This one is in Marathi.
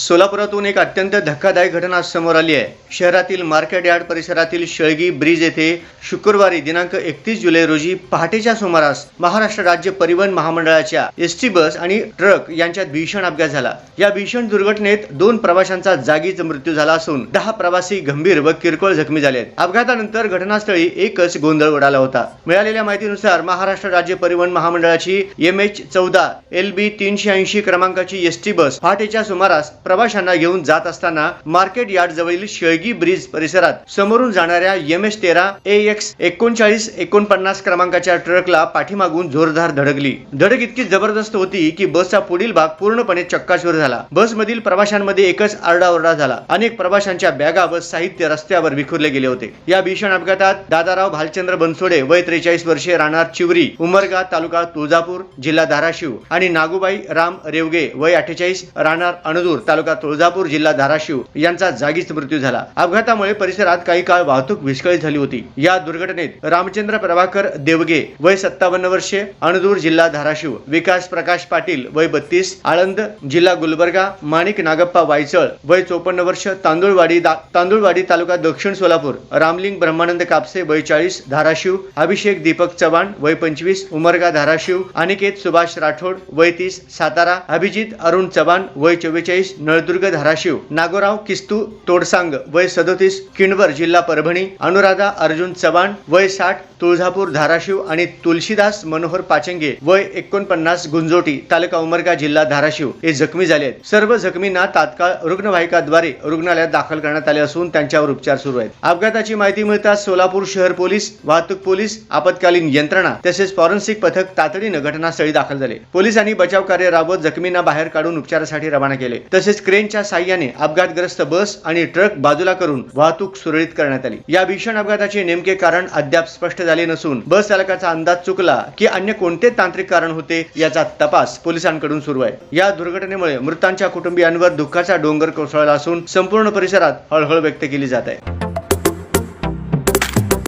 सोलापुरातून एक अत्यंत धक्कादायक घटना समोर आली आहे। शहरातील मार्केट यार्ड परिसरातील शेळगी ब्रिज येथे शुक्रवारी दिनांक 31 जुलै रोजी पहाटेच्या सुमारास महाराष्ट्र राज्य परिवहन महामंडळाच्या एसटी बस आणि ट्रक यांच्यात भीषण अपघात झाला। या भीषण दुर्घटनेत 2 प्रवाशांचा जागीच मृत्यू झाला असून 10 प्रवासी गंभीर व किरकोळ जखमी झाले आहेत। अपघातानंतर घटनास्थळी एकच गोंधळ उडाला होता। मिळालेल्या माहितीनुसार महाराष्ट्र राज्य परिवहन महामंडळाची MH14 LB 380 क्रमांकाची एसटी बस पहाटेच्या सुमारास प्रवाशांना घेऊन जात असताना मार्केट यार्ड जवळील शेळगी ब्रिज परिसरात समोरून जाणाऱ्या MH13 AX 3949 क्रमांकाच्या ट्रकला पाठीमागून जोरदार धडकली। धडक इतकी जबरदस्त होती की बसचा पुढील भाग पूर्णपणे चक्काचूर झाला। बसमधील प्रवाशांमध्ये एकच आरडाओरडा झाला। अनेक प्रवाशांच्या बॅगा व साहित्य रस्त्यावर विखुरले गेले होते। या भीषण अपघातात दादाराव भालचंद्र बनसोडे वय 43 वर्षे राहणार चिवरी उमरगा तालुका तुळजापूर जिल्हा धाराशिव आणि नागूबाई राम रेवगे वय 48 राहणार अणदूर तालुका तुळजापूर जिल्हा धाराशिव यांचा जागीच मृत्यू झाला। अपघातामुळे परिसरात काही काळ वाहतूक विस्कळीत झाली होती। या दुर्घटनेत रामचंद्र प्रभाकर देवगे वय 57 वर्षे अणदूर जिल्हा धाराशिव, विकास प्रकाश पाटील वय 32 आळंद जिल्हा गुलबर्गा, माणिक नागप्पा वायचळ वय 54 वर्ष तांदुळवाडी तालुका दक्षिण सोलापूर, रामलिंग ब्रह्मानंद कापसे वय 40 धाराशिव, अभिषेक दीपक चव्हाण वय 25 उमरगा धाराशिव, अनिकेत सुभाष राठोड वय 30 सातारा, अभिजित अरुण चव्हाण वय 44 नळदुर्ग धाराशिव, नागोराव किस्तू तोडसांग वय 37 किणवर जिल्हा परभणी, अनुराधा अर्जुन चव्हाण वय 60 तुळजापूर धाराशिव आणि तुलसीदास मनोहर पाचंगे वय 49 गुंजोटी तालुका उमरगा जिल्हा धाराशिव हे जखमी झाले आहेत। सर्व जखमींना तात्काळ रुग्णवाहिकाद्वारे रुग्णालयात दाखल करण्यात आले असून त्यांच्यावर उपचार सुरू आहेत। अपघाताची माहिती मिळताच सोलापूर शहर पोलीस, वाहतूक पोलीस, आपत्कालीन यंत्रणा तसेच फॉरेन्सिक पथक तातडीने घटनास्थळी दाखल झाले। पोलिसांनी बचाव कार्य राबवत जखमींना बाहेर काढून उपचारासाठी रवाना केले। तसेच क्रेनच्या साहाय्याने अपघातग्रस्त बस आणि ट्रक बाजूला करून वाहतूक सुरळीत करण्यात आली। या भीषण अपघाताचे नेमके कारण अद्याप स्पष्ट झाले नसून बस चालकाचा अंदाज चुकला की अन्य कोणते तांत्रिक कारण होते याचा तपास पोलिसांकडून सुरू आहे। या दुर्घटनेमुळे मृतांच्या कुटुंबियांवर दुःखाचा डोंगर कोसळला असून संपूर्ण परिसरात हळहळ व्यक्त केली जात आहे।